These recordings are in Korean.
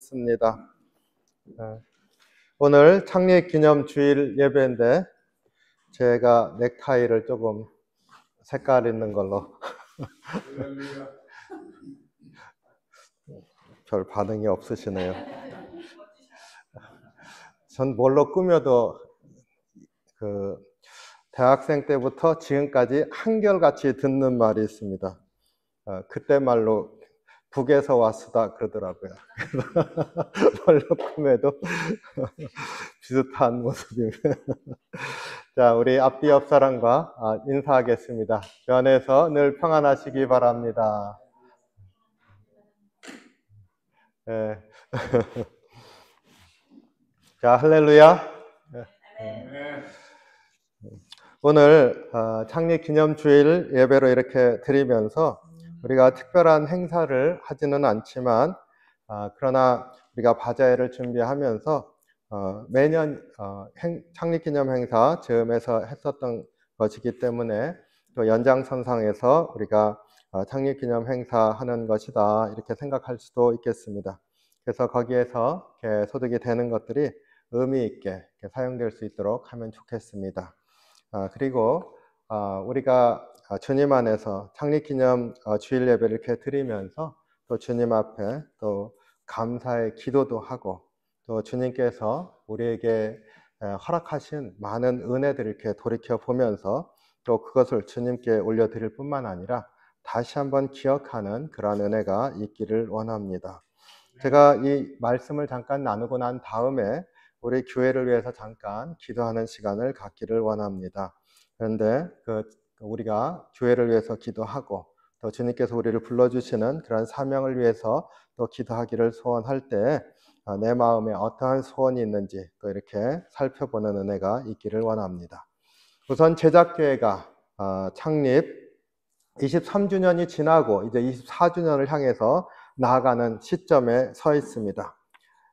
믿습니다. 오늘 창립기념주일 예배인데 제가 넥타이를 조금 색깔 있는 걸로 별 반응이 없으시네요. 전 뭘로 꾸며도 대학생 때부터 지금까지 한결같이 듣는 말이 있습니다. 그때 말로 북에서 왔으다 그러더라고요. 뭘로 꾸며도 비슷한 모습입니다. 자, 우리 앞뒤 옆 사람과 인사하겠습니다. 주 안에서 늘 평안하시기 바랍니다. 네. 자, 할렐루야. 네. 오늘 창립기념주일 예배로 이렇게 드리면서 우리가 특별한 행사를 하지는 않지만 그러나 우리가 바자회를 준비하면서 매년 창립기념 행사 즈음에서 했었던 것이기 때문에 또 연장선상에서 우리가 창립기념 행사 하는 것이다 이렇게 생각할 수도 있겠습니다. 그래서 거기에서 이렇게 소득이 되는 것들이 의미 있게 이렇게 사용될 수 있도록 하면 좋겠습니다. 그리고 우리가 주님 안에서 창립기념 주일 예배를 이렇게 드리면서 또 주님 앞에 또 감사의 기도도 하고 또 주님께서 우리에게 허락하신 많은 은혜들을 이렇게 돌이켜 보면서 또 그것을 주님께 올려드릴 뿐만 아니라 다시 한번 기억하는 그러한 은혜가 있기를 원합니다. 제가 이 말씀을 잠깐 나누고 난 다음에 우리 교회를 위해서 잠깐 기도하는 시간을 갖기를 원합니다. 그런데 우리가 교회를 위해서 기도하고 또 주님께서 우리를 불러주시는 그런 사명을 위해서 또 기도하기를 소원할 때 내 마음에 어떠한 소원이 있는지 또 이렇게 살펴보는 은혜가 있기를 원합니다. 우선 제작교회가 창립 23주년이 지나고 이제 24주년을 향해서 나아가는 시점에 서 있습니다.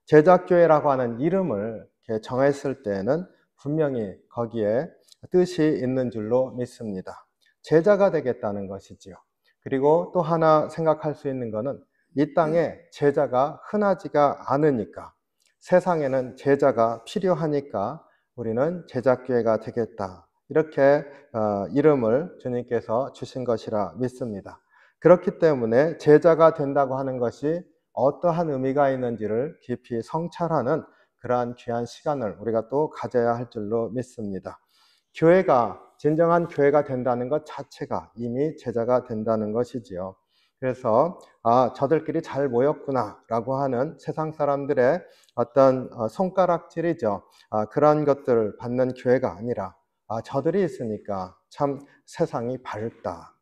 제작교회라고 하는 이름을 정했을 때에는 분명히 거기에 뜻이 있는 줄로 믿습니다. 제자가 되겠다는 것이지요. 그리고 또 하나 생각할 수 있는 것은 이 땅에 제자가 흔하지가 않으니까 세상에는 제자가 필요하니까 우리는 제작교회가 되겠다. 이렇게 이름을 주님께서 주신 것이라 믿습니다. 그렇기 때문에 제자가 된다고 하는 것이 어떠한 의미가 있는지를 깊이 성찰하는 그러한 귀한 시간을 우리가 또 가져야 할 줄로 믿습니다. 교회가 진정한 교회가 된다는 것 자체가 이미 제자가 된다는 것이지요. 그래서 저들끼리 잘 모였구나 라고 하는 세상 사람들의 어떤 손가락질이죠. 그런 것들을 받는 교회가 아니라 저들이 있으니까 참 세상이 밝다.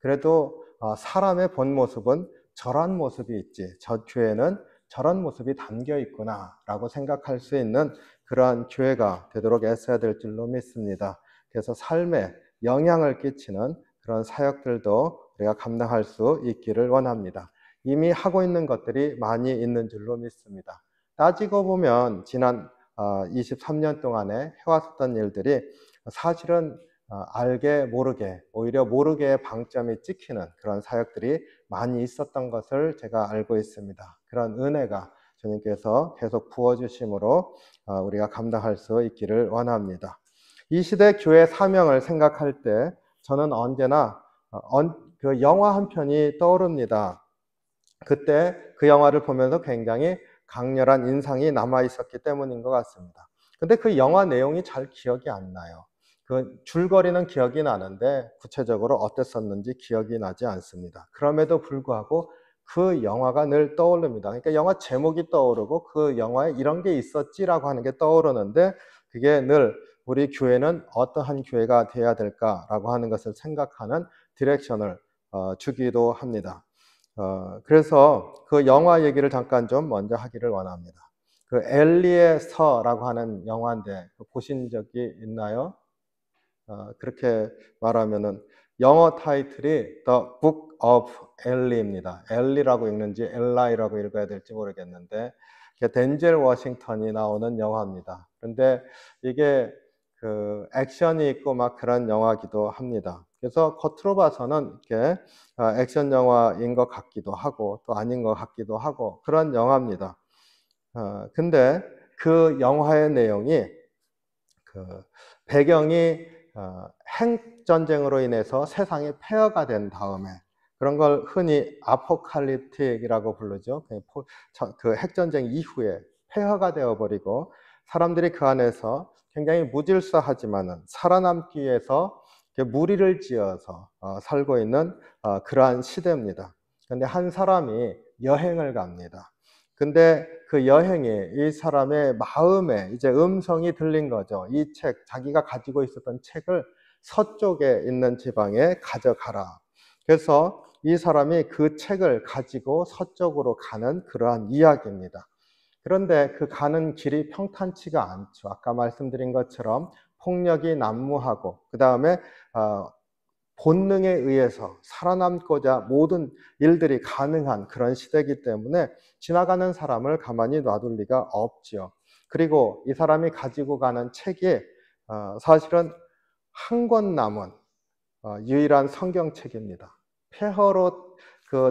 그래도 사람의 본 모습은 저런 모습이 있지, 저 교회는 저런 모습이 담겨 있구나 라고 생각할 수 있는 그러한 교회가 되도록 애써야 될 줄로 믿습니다. 그래서 삶에 영향을 끼치는 그런 사역들도 우리가 감당할 수 있기를 원합니다. 이미 하고 있는 것들이 많이 있는 줄로 믿습니다. 따지고 보면 지난 23년 동안에 해왔었던 일들이 사실은 알게 모르게 오히려 모르게의 방점이 찍히는 그런 사역들이 많이 있었던 것을 제가 알고 있습니다. 그런 은혜가 주님께서 계속 부어주심으로 우리가 감당할 수 있기를 원합니다. 이 시대 교회 사명을 생각할 때 저는 언제나 그 영화 한 편이 떠오릅니다. 그때 그 영화를 보면서 굉장히 강렬한 인상이 남아 있었기 때문인 것 같습니다. 근데 그 영화 내용이 잘 기억이 안 나요. 그 줄거리는 기억이 나는데 구체적으로 어땠었는지 기억이 나지 않습니다. 그럼에도 불구하고 그 영화가 늘 떠오릅니다. 그러니까 영화 제목이 떠오르고 그 영화에 이런 게 있었지라고 하는 게 떠오르는데 그게 늘 우리 교회는 어떠한 교회가 돼야 될까라고 하는 것을 생각하는 디렉션을 주기도 합니다. 그래서 그 영화 얘기를 잠깐 좀 먼저 하기를 원합니다. 그 엘리의 서라고 하는 영화인데 보신 적이 있나요? 그렇게 말하면은 영어 타이틀이 The Book of Ellie입니다. 엘리라고 읽는지 엘라이라고 읽어야 될지 모르겠는데 덴젤 워싱턴이 나오는 영화입니다. 그런데 이게 그 액션이 있고 막 그런 영화기도 합니다. 그래서 겉으로 봐서는 이렇게 액션 영화인 것 같기도 하고 또 아닌 것 같기도 하고 그런 영화입니다. 근데 그 영화의 내용이 그 배경이 핵전쟁으로 인해서 세상이 폐허가 된 다음에 그런 걸 흔히 아포칼립틱이라고 부르죠. 그 핵전쟁 이후에 폐허가 되어버리고 사람들이 그 안에서 굉장히 무질서하지만은 살아남기 위해서 무리를 지어서 살고 있는 그러한 시대입니다. 근데 한 사람이 여행을 갑니다. 근데 그 여행에 이 사람의 마음에 이제 음성이 들린 거죠. 이 책, 자기가 가지고 있었던 책을 서쪽에 있는 지방에 가져가라. 그래서 이 사람이 그 책을 가지고 서쪽으로 가는 그러한 이야기입니다. 그런데 그 가는 길이 평탄치가 않죠. 아까 말씀드린 것처럼 폭력이 난무하고 그 다음에 본능에 의해서 살아남고자 모든 일들이 가능한 그런 시대이기 때문에 지나가는 사람을 가만히 놔둘 리가 없지요. 그리고 이 사람이 가지고 가는 책이 사실은 한 권 남은 유일한 성경책입니다. 폐허로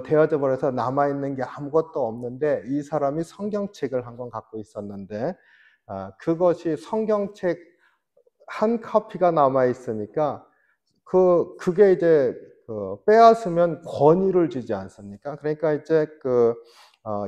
되어져 버려서 남아있는 게 아무것도 없는데 이 사람이 성경책을 한 권 갖고 있었는데 그것이 성경책 한 카피가 남아있으니까 그게 이제 빼앗으면 권위를 주지 않습니까? 그러니까 이제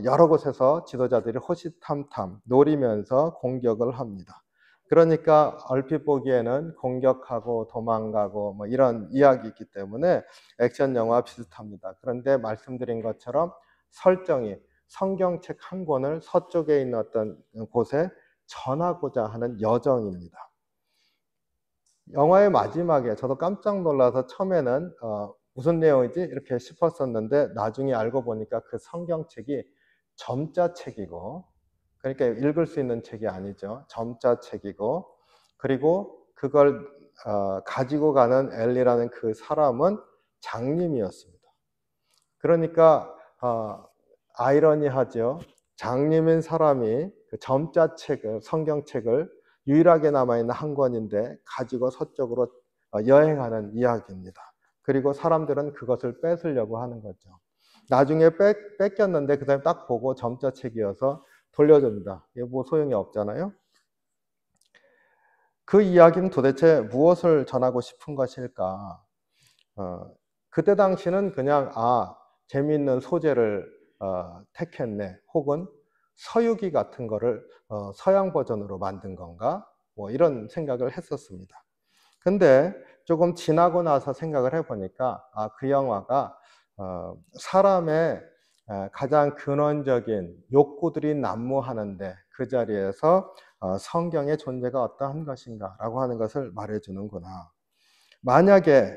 여러 곳에서 지도자들이 호시탐탐 노리면서 공격을 합니다. 그러니까 얼핏 보기에는 공격하고 도망가고 뭐 이런 이야기이기 때문에 액션 영화 비슷합니다. 그런데 말씀드린 것처럼 설정이 성경책 한 권을 서쪽에 있는 어떤 곳에 전하고자 하는 여정입니다. 영화의 마지막에 저도 깜짝 놀라서 처음에는 무슨 내용이지? 이렇게 싶었었는데 나중에 알고 보니까 그 성경책이 점자책이고 그러니까 읽을 수 있는 책이 아니죠. 점자책이고 그리고 그걸 가지고 가는 엘리라는 그 사람은 장님이었습니다. 그러니까 아이러니하죠. 장님인 사람이 그 점자책을 성경책을 유일하게 남아있는 한 권인데 가지고 서쪽으로 여행하는 이야기입니다. 그리고 사람들은 그것을 뺏으려고 하는 거죠. 나중에 뺏겼는데 그 사람이 딱 보고 점자책이어서 돌려줍니다. 이게 뭐 소용이 없잖아요. 그 이야기는 도대체 무엇을 전하고 싶은 것일까? 그때 당시는 그냥 재미있는 소재를 택했네 혹은 서유기 같은 거를 서양 버전으로 만든 건가? 뭐 이런 생각을 했었습니다. 근데 조금 지나고 나서 생각을 해보니까 그 영화가 사람의 가장 근원적인 욕구들이 난무하는데 그 자리에서 성경의 존재가 어떠한 것인가 라고 하는 것을 말해주는구나. 만약에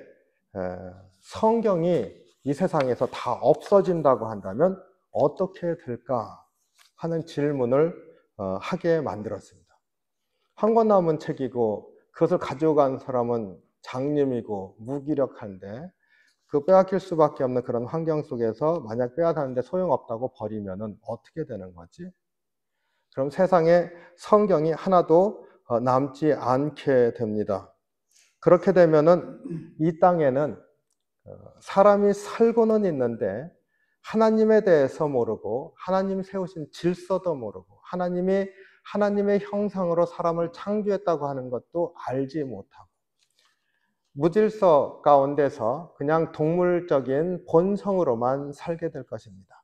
성경이 이 세상에서 다 없어진다고 한다면 어떻게 될까 하는 질문을 하게 만들었습니다. 한 권 남은 책이고 그것을 가지고 간 사람은 장님이고 무기력한데 그 빼앗길 수밖에 없는 그런 환경 속에서 만약 빼앗았는데 소용없다고 버리면 어떻게 되는 거지? 그럼 세상에 성경이 하나도 남지 않게 됩니다. 그렇게 되면은 이 땅에는 사람이 살고는 있는데 하나님에 대해서 모르고 하나님이 세우신 질서도 모르고 하나님의 형상으로 사람을 창조했다고 하는 것도 알지 못하고 무질서 가운데서 그냥 동물적인 본성으로만 살게 될 것입니다.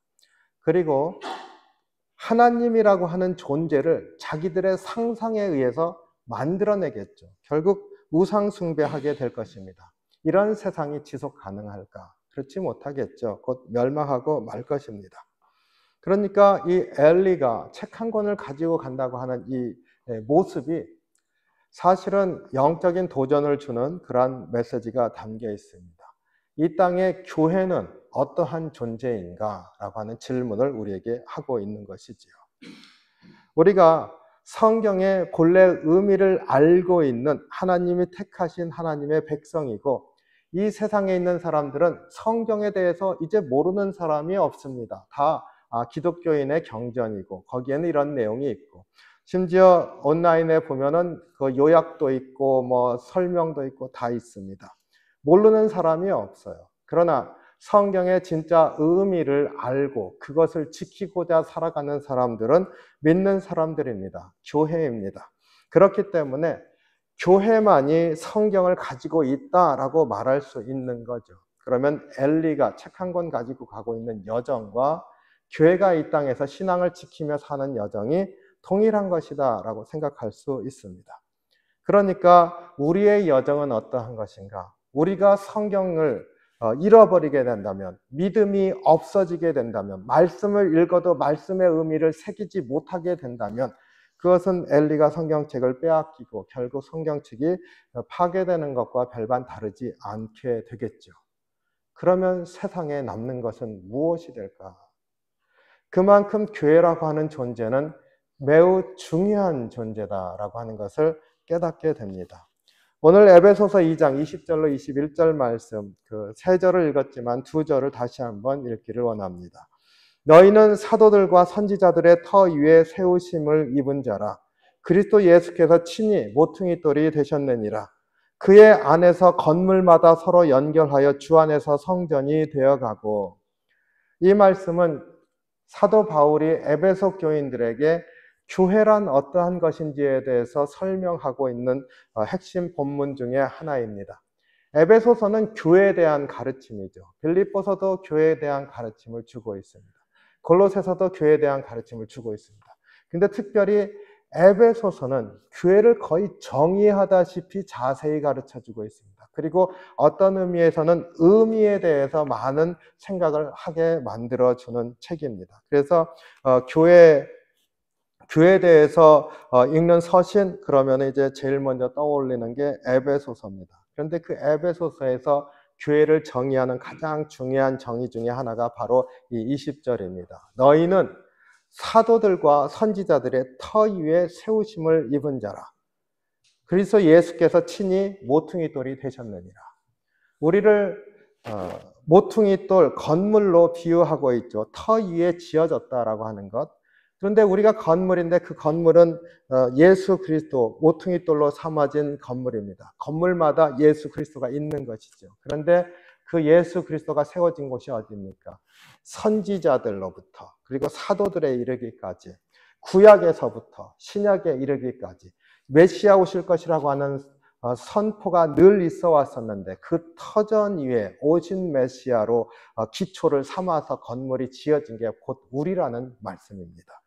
그리고 하나님이라고 하는 존재를 자기들의 상상에 의해서 만들어내겠죠. 결국 우상 숭배하게 될 것입니다. 이런 세상이 지속 가능할까? 그렇지 못하겠죠. 곧 멸망하고 말 것입니다. 그러니까 이 엘리가 책 한 권을 가지고 간다고 하는 이 모습이 사실은 영적인 도전을 주는 그러한 메시지가 담겨 있습니다. 이 땅의 교회는 어떠한 존재인가? 라고 하는 질문을 우리에게 하고 있는 것이지요. 우리가 성경의 본래 의미를 알고 있는 하나님이 택하신 하나님의 백성이고 이 세상에 있는 사람들은 성경에 대해서 이제 모르는 사람이 없습니다. 다 기독교인의 경전이고 거기에는 이런 내용이 있고 심지어 온라인에 보면은 그 요약도 있고 뭐 설명도 있고 다 있습니다. 모르는 사람이 없어요. 그러나 성경의 진짜 의미를 알고 그것을 지키고자 살아가는 사람들은 믿는 사람들입니다. 교회입니다. 그렇기 때문에 교회만이 성경을 가지고 있다라고 말할 수 있는 거죠. 그러면 엘리가 책 한 권 가지고 가고 있는 여정과 교회가 이 땅에서 신앙을 지키며 사는 여정이 동일한 것이다 라고 생각할 수 있습니다. 그러니까 우리의 여정은 어떠한 것인가? 우리가 성경을 잃어버리게 된다면, 믿음이 없어지게 된다면, 말씀을 읽어도 말씀의 의미를 새기지 못하게 된다면 그것은 엘리가 성경책을 빼앗기고 결국 성경책이 파괴되는 것과 별반 다르지 않게 되겠죠. 그러면 세상에 남는 것은 무엇이 될까? 그만큼 교회라고 하는 존재는 매우 중요한 존재다라고 하는 것을 깨닫게 됩니다. 오늘 에베소서 2장 20절로 21절 말씀, 그 세 절을 읽었지만 두 절을 다시 한번 읽기를 원합니다. 너희는 사도들과 선지자들의 터 위에 세우심을 입은 자라. 그리스도 예수께서 친히 모퉁이 돌이 되셨느니라. 그의 안에서 건물마다 서로 연결하여 주 안에서 성전이 되어가고. 이 말씀은 사도 바울이 에베소 교인들에게 교회란 어떠한 것인지에 대해서 설명하고 있는 핵심 본문 중에 하나입니다. 에베소서는 교회에 대한 가르침이죠. 빌립보서도 교회에 대한 가르침을 주고 있습니다. 골로새서도 교회에 대한 가르침을 주고 있습니다. 근데 특별히 에베소서는 교회를 거의 정의하다시피 자세히 가르쳐주고 있습니다. 그리고 어떤 의미에서는 의미에 대해서 많은 생각을 하게 만들어주는 책입니다. 그래서 교회에 대해서 읽는 서신 그러면 이제 제일 먼저 떠올리는 게 에베소서입니다. 그런데 그 에베소서에서 교회를 정의하는 가장 중요한 정의 중에 하나가 바로 이 20절입니다. 너희는 사도들과 선지자들의 터 위에 세우심을 입은 자라. 그리스도 예수께서 친히 모퉁이 돌이 되셨느니라. 우리를 모퉁이 돌, 건물로 비유하고 있죠. 터 위에 지어졌다라고 하는 것. 그런데 우리가 건물인데 그 건물은 예수 그리스도 모퉁이 돌로 삼아진 건물입니다. 건물마다 예수 그리스도가 있는 것이죠. 그런데 그 예수 그리스도가 세워진 곳이 어디입니까? 선지자들로부터 그리고 사도들에 이르기까지, 구약에서부터 신약에 이르기까지 메시아 오실 것이라고 하는 선포가 늘 있어 왔었는데 그 터전 위에 오신 메시아로 기초를 삼아서 건물이 지어진 게 곧 우리라는 말씀입니다.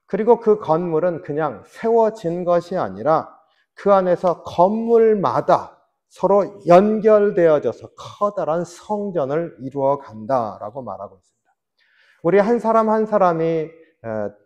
그리고 그 건물은 그냥 세워진 것이 아니라 그 안에서 건물마다 서로 연결되어져서 커다란 성전을 이루어 간다라고 말하고 있습니다. 우리 한 사람 한 사람이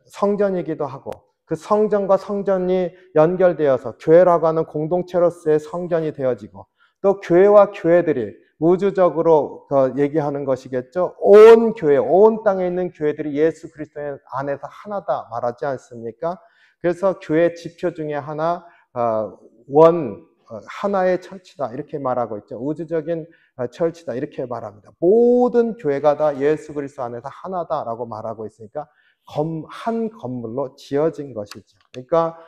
성전이기도 하고 그 성전과 성전이 연결되어서 교회라고 하는 공동체로서의 성전이 되어지고 또 교회와 교회들이 우주적으로 얘기하는 것이겠죠. 온 교회, 온 땅에 있는 교회들이 예수 그리스도의 안에서 하나다 말하지 않습니까? 그래서 교회 지표 중에 하나, 하나의 철치다 이렇게 말하고 있죠. 우주적인 철치다 이렇게 말합니다. 모든 교회가 다 예수 그리스도 안에서 하나다라고 말하고 있으니까 한 건물로 지어진 것이죠. 그러니까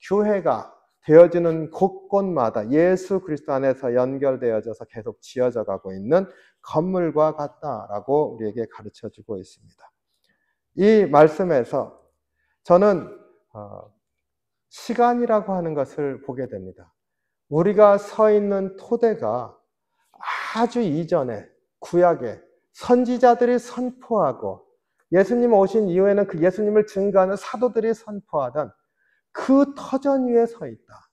교회가 되어지는 곳곳마다 예수 그리스도 안에서 연결되어져서 계속 지어져 가고 있는 건물과 같다라고 우리에게 가르쳐주고 있습니다. 이 말씀에서 저는 시간이라고 하는 것을 보게 됩니다. 우리가 서 있는 토대가 아주 이전에 구약에 선지자들이 선포하고 예수님 오신 이후에는 그 예수님을 증거하는 사도들이 선포하던 그 터전 위에 서 있다.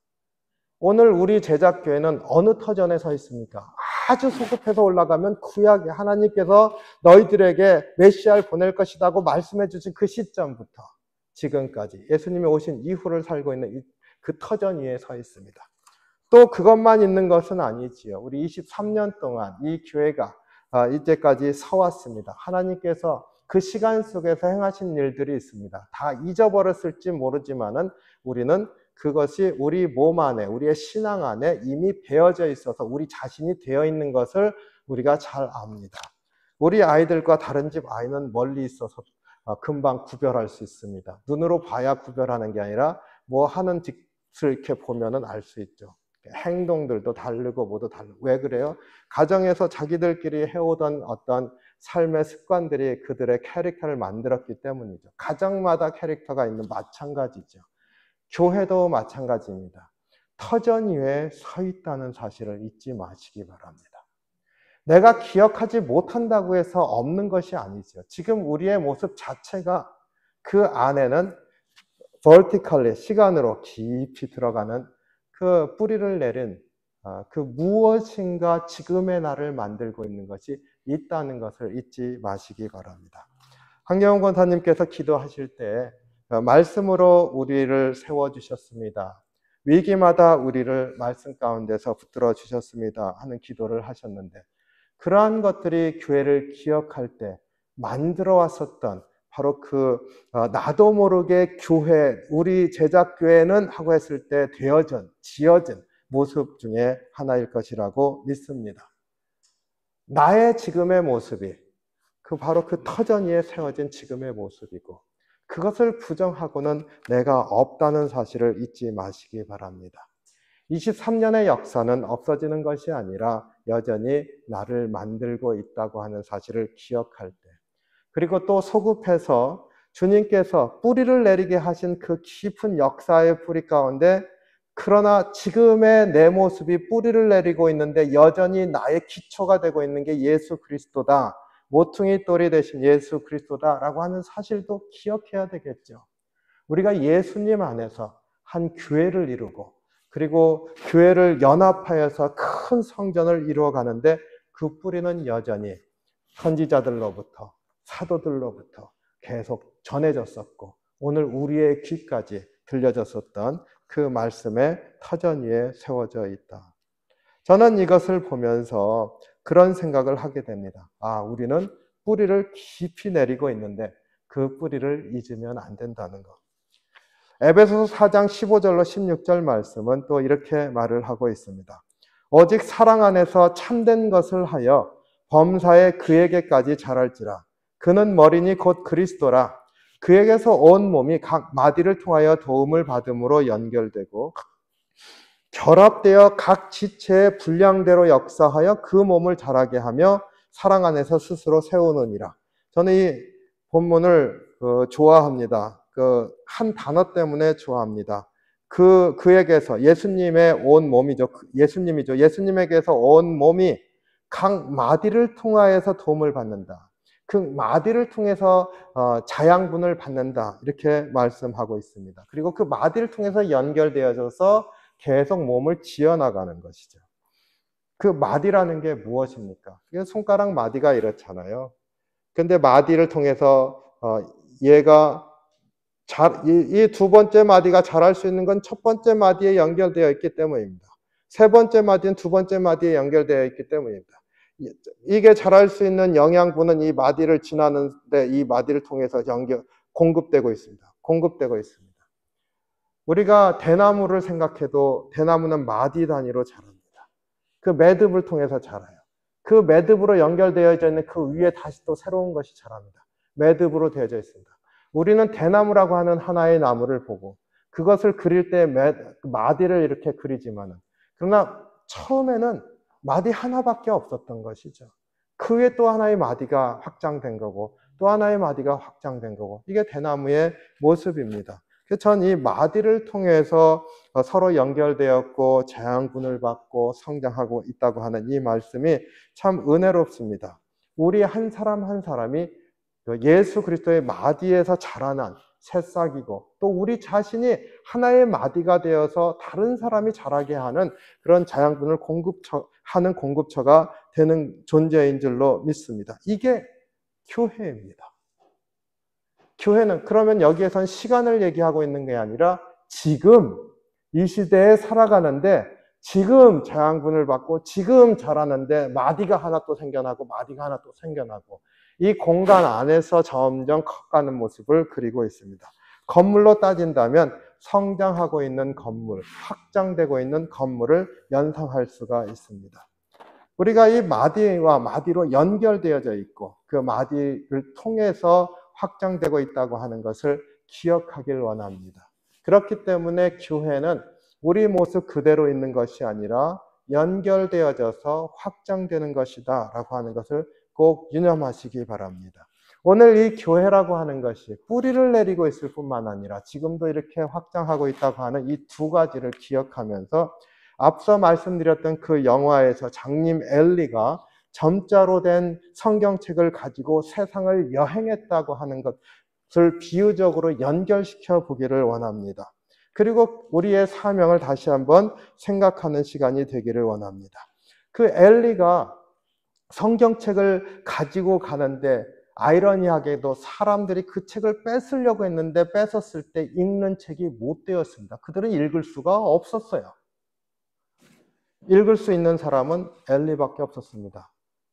오늘 우리 제작교회는 어느 터전에 서 있습니까? 아주 소급해서 올라가면 구약에 하나님께서 너희들에게 메시아를 보낼 것이라고 말씀해 주신 그 시점부터 지금까지 예수님이 오신 이후를 살고 있는 그 터전 위에 서 있습니다. 또 그것만 있는 것은 아니지요. 우리 23년 동안 이 교회가 이제까지 서왔습니다. 하나님께서 그 시간 속에서 행하신 일들이 있습니다. 다 잊어버렸을지 모르지만은 우리는 그것이 우리 몸 안에, 우리의 신앙 안에 이미 배어져 있어서 우리 자신이 되어 있는 것을 우리가 잘 압니다. 우리 아이들과 다른 집 아이는 멀리 있어서 금방 구별할 수 있습니다. 눈으로 봐야 구별하는 게 아니라 뭐 하는 짓을 이렇게 보면은 알 수 있죠. 행동들도 다르고 모두 다르고. 왜 그래요? 가정에서 자기들끼리 해오던 어떤 삶의 습관들이 그들의 캐릭터를 만들었기 때문이죠. 가정마다 캐릭터가 있는 마찬가지죠. 교회도 마찬가지입니다. 터전 위에 서 있다는 사실을 잊지 마시기 바랍니다. 내가 기억하지 못한다고 해서 없는 것이 아니죠. 지금 우리의 모습 자체가 그 안에는 vertically, 시간으로 깊이 들어가는 그 뿌리를 내린 그 무엇인가 지금의 나를 만들고 있는 것이 있다는 것을 잊지 마시기 바랍니다. 황경훈 권사님께서 기도하실 때 말씀으로 우리를 세워주셨습니다. 위기마다 우리를 말씀 가운데서 붙들어 주셨습니다 하는 기도를 하셨는데, 그러한 것들이 교회를 기억할 때 만들어 왔었던 바로 그 나도 모르게 교회, 우리 제작교회는 하고 했을 때 지어진 모습 중에 하나일 것이라고 믿습니다. 나의 지금의 모습이 바로 그 터전 위에 세워진 지금의 모습이고, 그것을 부정하고는 내가 없다는 사실을 잊지 마시기 바랍니다. 23년의 역사는 없어지는 것이 아니라 여전히 나를 만들고 있다고 하는 사실을 기억할 때, 그리고 또 소급해서 주님께서 뿌리를 내리게 하신 그 깊은 역사의 뿌리 가운데, 그러나 지금의 내 모습이 뿌리를 내리고 있는데 여전히 나의 기초가 되고 있는 게 예수 그리스도다, 모퉁이 돌이 되신 예수 그리스도다라고 하는 사실도 기억해야 되겠죠. 우리가 예수님 안에서 한 교회를 이루고, 그리고 교회를 연합하여서 큰 성전을 이루어 가는데 그 뿌리는 여전히 선지자들로부터, 사도들로부터 계속 전해졌었고, 오늘 우리의 귀까지 들려졌었던 그 말씀의 터전 위에 세워져 있다. 저는 이것을 보면서 그런 생각을 하게 됩니다. 우리는 뿌리를 깊이 내리고 있는데 그 뿌리를 잊으면 안 된다는 것. 에베소서 4장 15절로 16절 말씀은 또 이렇게 말을 하고 있습니다. 오직 사랑 안에서 참된 것을 하여 범사에 그에게까지 자랄지라. 그는 머리니 곧 그리스도라. 그에게서 온 몸이 각 마디를 통하여 도움을 받음으로 연결되고 결합되어 각 지체의 분량대로 역사하여 그 몸을 자라게 하며 사랑 안에서 스스로 세우느니라. 저는 이 본문을 좋아합니다. 한 단어 때문에 좋아합니다. 그에게서, 예수님의 온 몸이죠. 예수님이죠. 예수님에게서 온 몸이 각 마디를 통하여서 도움을 받는다. 그 마디를 통해서 자양분을 받는다. 이렇게 말씀하고 있습니다. 그리고 그 마디를 통해서 연결되어져서 계속 몸을 지어나가는 것이죠. 그 마디라는 게 무엇입니까? 손가락 마디가 이렇잖아요. 근데 마디를 통해서 얘가 이 두 번째 마디가 자랄 수 있는 건 첫 번째 마디에 연결되어 있기 때문입니다. 세 번째 마디는 두 번째 마디에 연결되어 있기 때문입니다. 이게 자랄 수 있는 영양분은 이 마디를 지나는데 이 마디를 통해서 공급되고 있습니다. 우리가 대나무를 생각해도 대나무는 마디 단위로 자랍니다. 그 매듭을 통해서 자라요. 그 매듭으로 연결되어져 있는 그 위에 다시 또 새로운 것이 자랍니다. 매듭으로 되어져 있습니다. 우리는 대나무라고 하는 하나의 나무를 보고 그것을 그릴 때 마디를 이렇게 그리지만은, 그러나 처음에는 마디 하나밖에 없었던 것이죠. 그 위에 또 하나의 마디가 확장된 거고 또 하나의 마디가 확장된 거고, 이게 대나무의 모습입니다. 전 이 마디를 통해서 서로 연결되었고 자양분을 받고 성장하고 있다고 하는 이 말씀이 참 은혜롭습니다. 우리 한 사람 한 사람이 예수 그리스도의 마디에서 자라난 새싹이고, 또 우리 자신이 하나의 마디가 되어서 다른 사람이 자라게 하는 그런 자양분을 하는 공급처가 되는 존재인 줄로 믿습니다. 이게 교회입니다. 교회는 그러면 여기에선 시간을 얘기하고 있는 게 아니라 지금 이 시대에 살아가는데, 지금 자양분을 받고 지금 자라는데 마디가 하나 또 생겨나고 마디가 하나 또 생겨나고, 이 공간 안에서 점점 커가는 모습을 그리고 있습니다. 건물로 따진다면 성장하고 있는 건물, 확장되고 있는 건물을 연상할 수가 있습니다. 우리가 이 마디와 마디로 연결되어져 있고 그 마디를 통해서 확장되고 있다고 하는 것을 기억하길 원합니다. 그렇기 때문에 교회는 우리 모습 그대로 있는 것이 아니라 연결되어져서 확장되는 것이다 라고 하는 것을 꼭 유념하시기 바랍니다. 오늘 이 교회라고 하는 것이 뿌리를 내리고 있을 뿐만 아니라 지금도 이렇게 확장하고 있다고 하는 이 두 가지를 기억하면서 앞서 말씀드렸던 그 영화에서 장님 엘리가 점자로 된 성경책을 가지고 세상을 여행했다고 하는 것을 비유적으로 연결시켜 보기를 원합니다. 그리고 우리의 사명을 다시 한번 생각하는 시간이 되기를 원합니다. 그 엘리가 성경책을 가지고 가는데 아이러니하게도 사람들이 그 책을 뺏으려고 했는데 뺏었을 때 읽는 책이 못 되었습니다. 그들은 읽을 수가 없었어요. 읽을 수 있는 사람은 엘리밖에 없었습니다.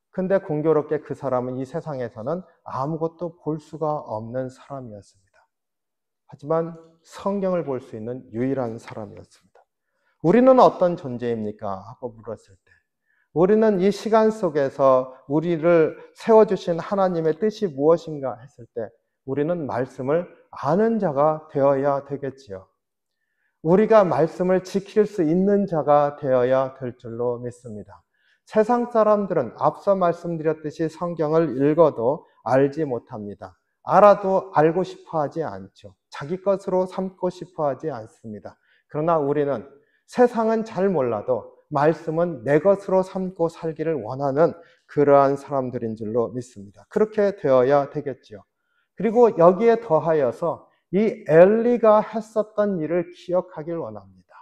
근데 공교롭게 그 사람은 이 세상에서는 아무것도 볼 수가 없는 사람이었습니다. 하지만 성경을 볼 수 있는 유일한 사람이었습니다. 우리는 어떤 존재입니까? 하고 물었을 때 우리는 이 시간 속에서 우리를 세워주신 하나님의 뜻이 무엇인가 했을 때 우리는 말씀을 아는 자가 되어야 되겠지요. 우리가 말씀을 지킬 수 있는 자가 되어야 될 줄로 믿습니다. 세상 사람들은 앞서 말씀드렸듯이 성경을 읽어도 알지 못합니다. 알아도 알고 싶어 하지 않죠. 자기 것으로 삼고 싶어 하지 않습니다. 그러나 우리는 세상은 잘 몰라도 말씀은 내 것으로 삼고 살기를 원하는 그러한 사람들인 줄로 믿습니다. 그렇게 되어야 되겠지요. 그리고 여기에 더하여서 이 엘리가 했었던 일을 기억하길 원합니다.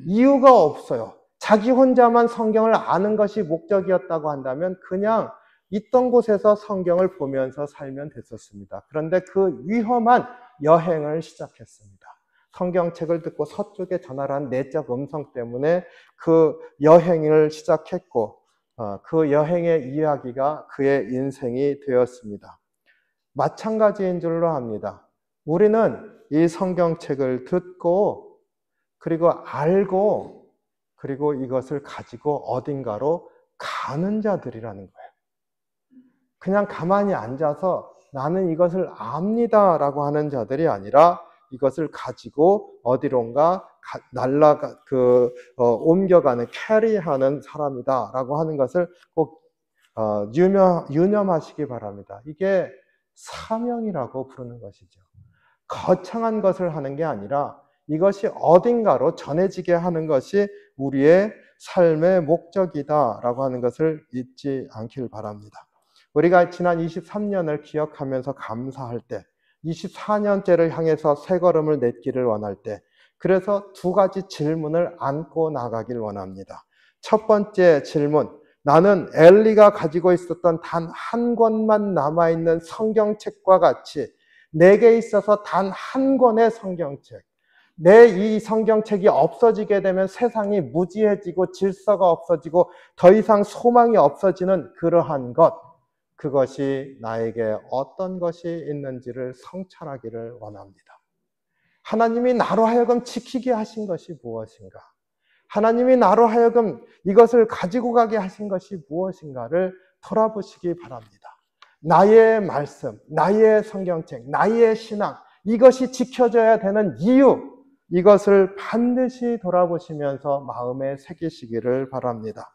이유가 없어요. 자기 혼자만 성경을 아는 것이 목적이었다고 한다면 그냥 있던 곳에서 성경을 보면서 살면 됐었습니다. 그런데 그 위험한 여행을 시작했습니다. 성경책을 듣고 서쪽에 전하라는 내적 음성 때문에 그 여행을 시작했고 그 여행의 이야기가 그의 인생이 되었습니다. 마찬가지인 줄로 압니다. 우리는 이 성경책을 듣고 그리고 알고 그리고 이것을 가지고 어딘가로 가는 자들이라는 거예요. 그냥 가만히 앉아서 나는 이것을 압니다라고 하는 자들이 아니라 이것을 가지고 어디론가 옮겨가는, 캐리하는 사람이다라고 하는 것을 꼭 유념하시기 바랍니다. 이게 사명이라고 부르는 것이죠. 거창한 것을 하는 게 아니라 이것이 어딘가로 전해지게 하는 것이 우리의 삶의 목적이다라고 하는 것을 잊지 않길 바랍니다. 우리가 지난 23년을 기억하면서 감사할 때 24년째를 향해서 새 걸음을 냈기를 원할 때 그래서 두 가지 질문을 안고 나가길 원합니다. 첫 번째 질문, 나는 엘리가 가지고 있었던 단 한 권만 남아있는 성경책과 같이 내게 있어서 단 한 권의 성경책, 내 이 성경책이 없어지게 되면 세상이 무지해지고 질서가 없어지고 더 이상 소망이 없어지는 그러한 것, 그것이 나에게 어떤 것이 있는지를 성찰하기를 원합니다. 하나님이 나로 하여금 지키게 하신 것이 무엇인가? 하나님이 나로 하여금 이것을 가지고 가게 하신 것이 무엇인가를 돌아보시기 바랍니다. 나의 말씀, 나의 성경책, 나의 신앙, 이것이 지켜져야 되는 이유, 이것을 반드시 돌아보시면서 마음에 새기시기를 바랍니다.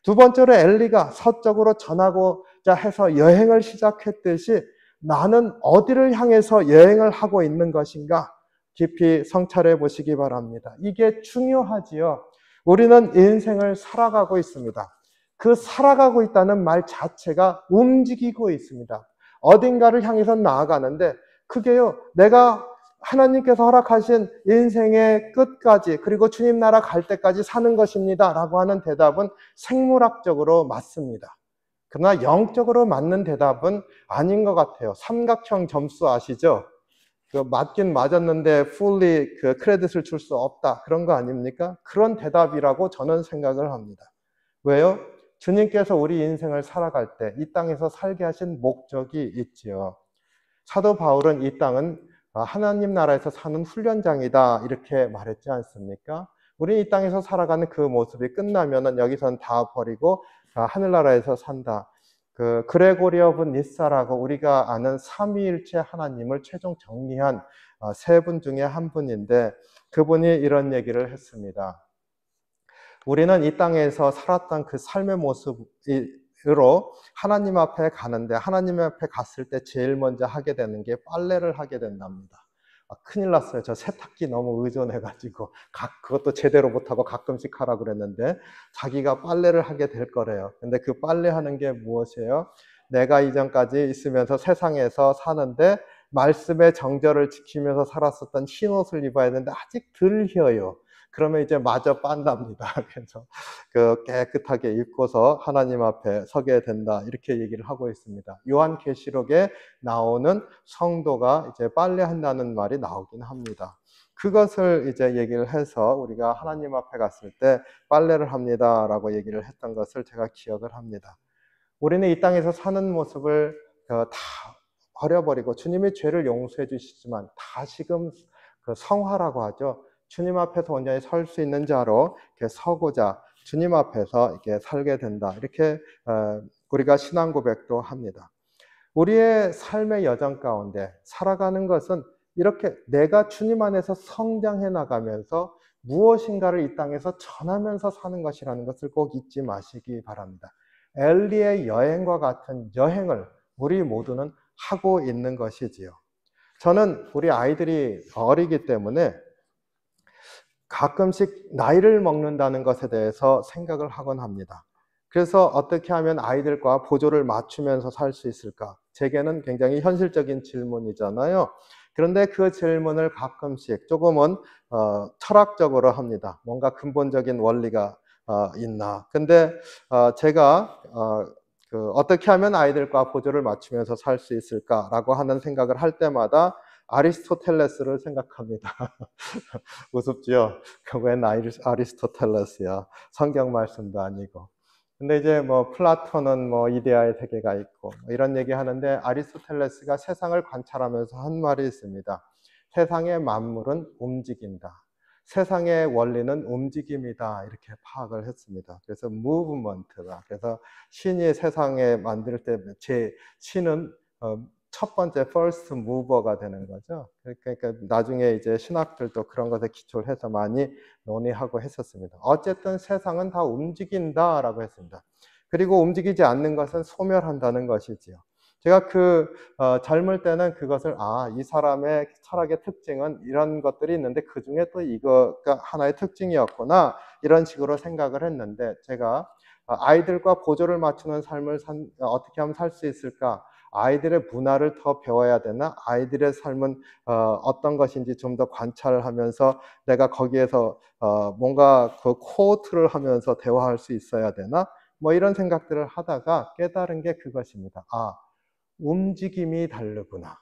두 번째로 엘리가 서쪽으로 전하고자 해서 여행을 시작했듯이 나는 어디를 향해서 여행을 하고 있는 것인가? 깊이 성찰해 보시기 바랍니다. 이게 중요하지요. 우리는 인생을 살아가고 있습니다. 그 살아가고 있다는 말 자체가 움직이고 있습니다. 어딘가를 향해서 나아가는데 그게요, 내가 하나님께서 허락하신 인생의 끝까지 그리고 주님 나라 갈 때까지 사는 것입니다 라고 하는 대답은 생물학적으로 맞습니다. 그러나 영적으로 맞는 대답은 아닌 것 같아요. 삼각형 점수 아시죠? 맞긴 맞았는데 fully 크레딧을 줄 수 없다, 그런 거 아닙니까? 그런 대답이라고 저는 생각을 합니다. 왜요? 주님께서 우리 인생을 살아갈 때 이 땅에서 살게 하신 목적이 있지요. 사도 바울은 이 땅은 하나님 나라에서 사는 훈련장이다 이렇게 말했지 않습니까? 우리 이 땅에서 살아가는 그 모습이 끝나면은 여기선 다 버리고 하늘나라에서 산다. 그레고리 오브 니사라고 우리가 아는 삼위일체 하나님을 최종 정리한 세 분 중에 한 분인데 그분이 이런 얘기를 했습니다. 우리는 이 땅에서 살았던 그 삶의 모습으로 하나님 앞에 가는데 하나님 앞에 갔을 때 제일 먼저 하게 되는 게 빨래를 하게 된답니다. 큰일 났어요. 저 세탁기 너무 의존해가지고 그것도 제대로 못하고 가끔씩 하라고 그랬는데 자기가 빨래를 하게 될 거래요. 근데 그 빨래하는 게 무엇이에요? 내가 이전까지 있으면서 세상에서 사는데 말씀의 정절을 지키면서 살았었던 흰옷을 입어야 되는데 아직 덜 휘어요. 그러면 이제 마저 빤답니다. 그래서 깨끗하게 입고서 하나님 앞에 서게 된다. 이렇게 얘기를 하고 있습니다. 요한계시록에 나오는 성도가 이제 빨래한다는 말이 나오긴 합니다. 그것을 이제 얘기를 해서 우리가 하나님 앞에 갔을 때 빨래를 합니다라고 얘기를 했던 것을 제가 기억을 합니다. 우리는 이 땅에서 사는 모습을 다 버려버리고 주님이 죄를 용서해 주시지만 다시금 성화라고 하죠. 주님 앞에서 온전히 설 수 있는 자로 이렇게 서고자 주님 앞에서 이렇게 살게 된다. 이렇게 우리가 신앙 고백도 합니다. 우리의 삶의 여정 가운데 살아가는 것은 이렇게 내가 주님 안에서 성장해 나가면서 무엇인가를 이 땅에서 전하면서 사는 것이라는 것을 꼭 잊지 마시기 바랍니다. 엘리의 여행과 같은 여행을 우리 모두는 하고 있는 것이지요. 저는 우리 아이들이 어리기 때문에 가끔씩 나이를 먹는다는 것에 대해서 생각을 하곤 합니다. 그래서 어떻게 하면 아이들과 보조를 맞추면서 살 수 있을까? 제게는 굉장히 현실적인 질문이잖아요. 그런데 그 질문을 가끔씩 조금은 철학적으로 합니다. 뭔가 근본적인 원리가 있나? 근데 제가 어떻게 하면 아이들과 보조를 맞추면서 살 수 있을까라고 하는 생각을 할 때마다 아리스토텔레스를 생각합니다. 우습지요? 웬 아리스토텔레스야. 성경 말씀도 아니고. 근데 이제 플라톤은 이데아의 세계가 있고 이런 얘기 하는데 아리스토텔레스가 세상을 관찰하면서 한 말이 있습니다. 세상의 만물은 움직인다. 세상의 원리는 움직임이다. 이렇게 파악을 했습니다. 그래서 무브먼트다. 그래서 신이 세상에 만들 때 신은 첫 번째 first mover가 되는 거죠. 그러니까 나중에 이제 신학들도 그런 것에 기초를 해서 많이 논의하고 했었습니다. 어쨌든 세상은 다 움직인다라고 했습니다. 그리고 움직이지 않는 것은 소멸한다는 것이지요. 제가 젊을 때는 그것을 이 사람의 철학의 특징은 이런 것들이 있는데 그 중에 또 이거가 하나의 특징이었구나 이런 식으로 생각을 했는데 제가 아이들과 보조를 맞추는 삶을 어떻게 하면 살 수 있을까? 아이들의 문화를 더 배워야 되나? 아이들의 삶은 어떤 것인지 좀 더 관찰을 하면서 내가 거기에서 뭔가 그 코어트를 하면서 대화할 수 있어야 되나? 이런 생각들을 하다가 깨달은 게 그것입니다. 움직임이 다르구나.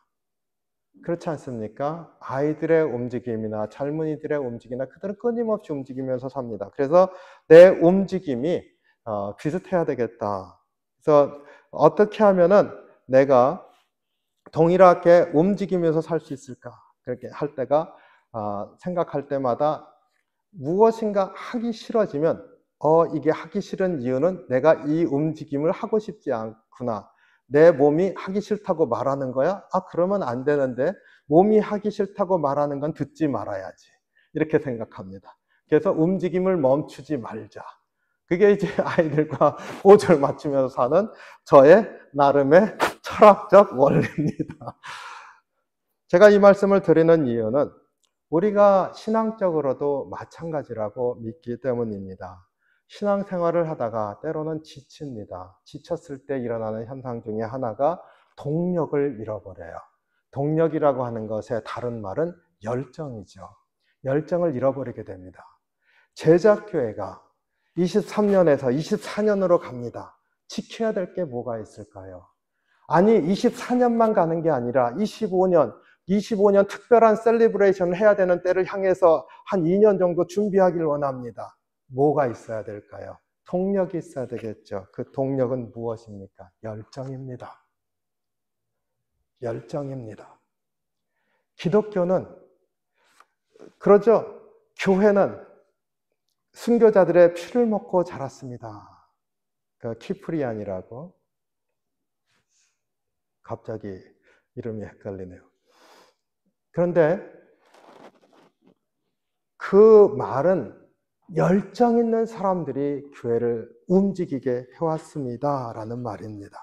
그렇지 않습니까? 아이들의 움직임이나 젊은이들의 움직임이나 그들은 끊임없이 움직이면서 삽니다. 그래서 내 움직임이 비슷해야 되겠다. 그래서 어떻게 하면은 내가 동일하게 움직이면서 살 수 있을까? 그렇게 할 때가 생각할 때마다 무엇인가 하기 싫어지면 이게 하기 싫은 이유는 내가 이 움직임을 하고 싶지 않구나. 내 몸이 하기 싫다고 말하는 거야? 그러면 안 되는데 몸이 하기 싫다고 말하는 건 듣지 말아야지. 이렇게 생각합니다. 그래서 움직임을 멈추지 말자. 그게 이제 아이들과 보조를 맞추면서 사는 저의 나름의 철학적 원리입니다. 제가 이 말씀을 드리는 이유는 우리가 신앙적으로도 마찬가지라고 믿기 때문입니다. 신앙생활을 하다가 때로는 지칩니다. 지쳤을 때 일어나는 현상 중에 하나가 동력을 잃어버려요. 동력이라고 하는 것의 다른 말은 열정이죠. 열정을 잃어버리게 됩니다. 제작교회가 23년에서 24년으로 갑니다. 지켜야 될 게 뭐가 있을까요? 아니 24년만 가는 게 아니라 25년 특별한 셀리브레이션을 해야 되는 때를 향해서 한 2년 정도 준비하길 원합니다. 뭐가 있어야 될까요? 동력이 있어야 되겠죠. 그 동력은 무엇입니까? 열정입니다. 열정입니다. 기독교는 그러죠. 교회는 순교자들의 피를 먹고 자랐습니다. 키프리안이라고. 갑자기 이름이 헷갈리네요. 그런데 그 말은 열정 있는 사람들이 교회를 움직이게 해왔습니다라는 말입니다.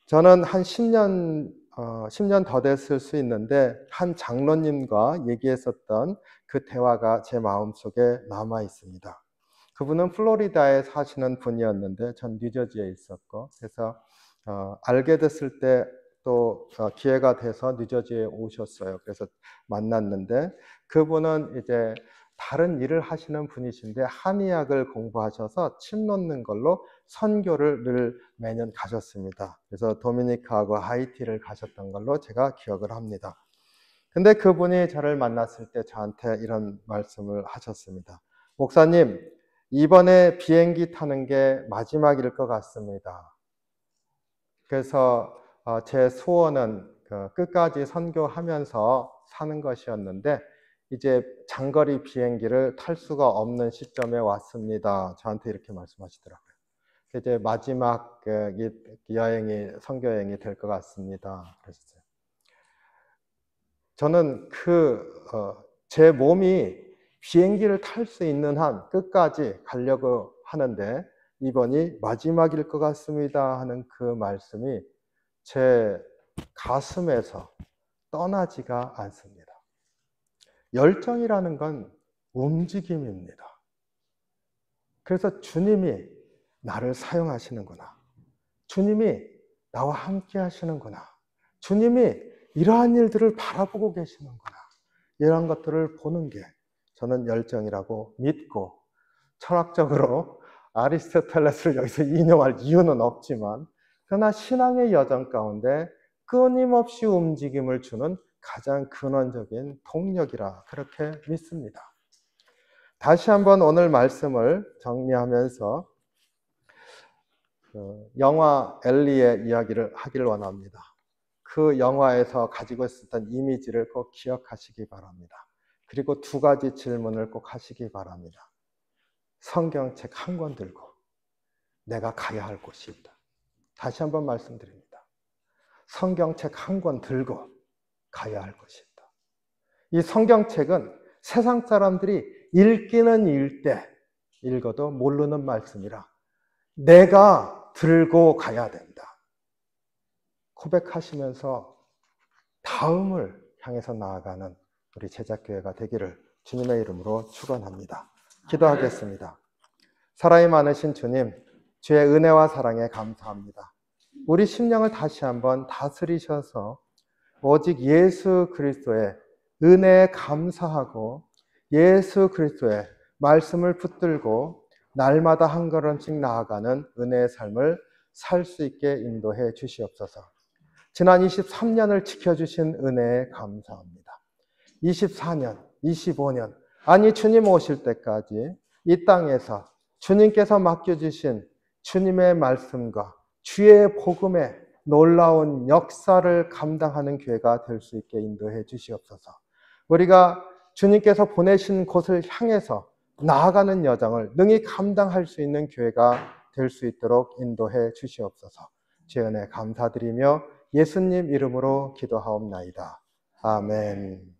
저는 한 10년 더 됐을 수 있는데 한 장로님과 얘기했었던 그 대화가 제 마음속에 남아 있습니다. 그분은 플로리다에 사시는 분이었는데 전 뉴저지에 있었고, 그래서 알게 됐을 때 또 기회가 돼서 뉴저지에 오셨어요. 그래서 만났는데 그분은 이제 다른 일을 하시는 분이신데 한의학을 공부하셔서 침 놓는 걸로 선교를 늘 매년 가셨습니다. 그래서 도미니카하고 하이티를 가셨던 걸로 제가 기억을 합니다. 근데 그분이 저를 만났을 때 저한테 이런 말씀을 하셨습니다. 목사님, 이번에 비행기 타는 게 마지막일 것 같습니다. 그래서 제 소원은 끝까지 선교하면서 사는 것이었는데 이제 장거리 비행기를 탈 수가 없는 시점에 왔습니다. 저한테 이렇게 말씀하시더라고요. 이제 마지막 여행이 선교 여행이 될 것 같습니다. 그랬어요. 저는 제 몸이 비행기를 탈 수 있는 한 끝까지 가려고 하는데 이번이 마지막일 것 같습니다 하는 그 말씀이 제 가슴에서 떠나지가 않습니다. 열정이라는 건 움직임입니다. 그래서 주님이 나를 사용하시는구나. 주님이 나와 함께 하시는구나. 주님이 이러한 일들을 바라보고 계시는구나. 이런 것들을 보는 게 저는 열정이라고 믿고, 철학적으로 아리스토텔레스를 여기서 인용할 이유는 없지만 그러나 신앙의 여정 가운데 끊임없이 움직임을 주는 가장 근원적인 동력이라 그렇게 믿습니다. 다시 한번 오늘 말씀을 정리하면서 영화 엘리의 이야기를 하기를 원합니다. 그 영화에서 가지고 있었던 이미지를 꼭 기억하시기 바랍니다. 그리고 두 가지 질문을 꼭 하시기 바랍니다. 성경책 한 권 들고 내가 가야 할 곳이 있다. 다시 한번 말씀드립니다. 성경책 한 권 들고 가야 할 것이 있다. 이 성경책은 세상 사람들이 읽기는 읽되 읽어도 모르는 말씀이라 내가 들고 가야 된다. 고백하시면서 다음을 향해서 나아가는 우리 제자교회가 되기를 주님의 이름으로 축원합니다. 기도하겠습니다. 사랑이 많으신 주님, 주의 은혜와 사랑에 감사합니다. 우리 심령을 다시 한번 다스리셔서 오직 예수 그리스도의 은혜에 감사하고 예수 그리스도의 말씀을 붙들고 날마다 한 걸음씩 나아가는 은혜의 삶을 살 수 있게 인도해 주시옵소서. 지난 23년을 지켜주신 은혜에 감사합니다. 24년, 25년, 아니 주님 오실 때까지 이 땅에서 주님께서 맡겨주신 주님의 말씀과 주의 복음의 놀라운 역사를 감당하는 교회가 될 수 있게 인도해 주시옵소서. 우리가 주님께서 보내신 곳을 향해서 나아가는 여정을 능히 감당할 수 있는 교회가 될 수 있도록 인도해 주시옵소서. 주의 은혜 감사드리며 예수님 이름으로 기도하옵나이다. 아멘.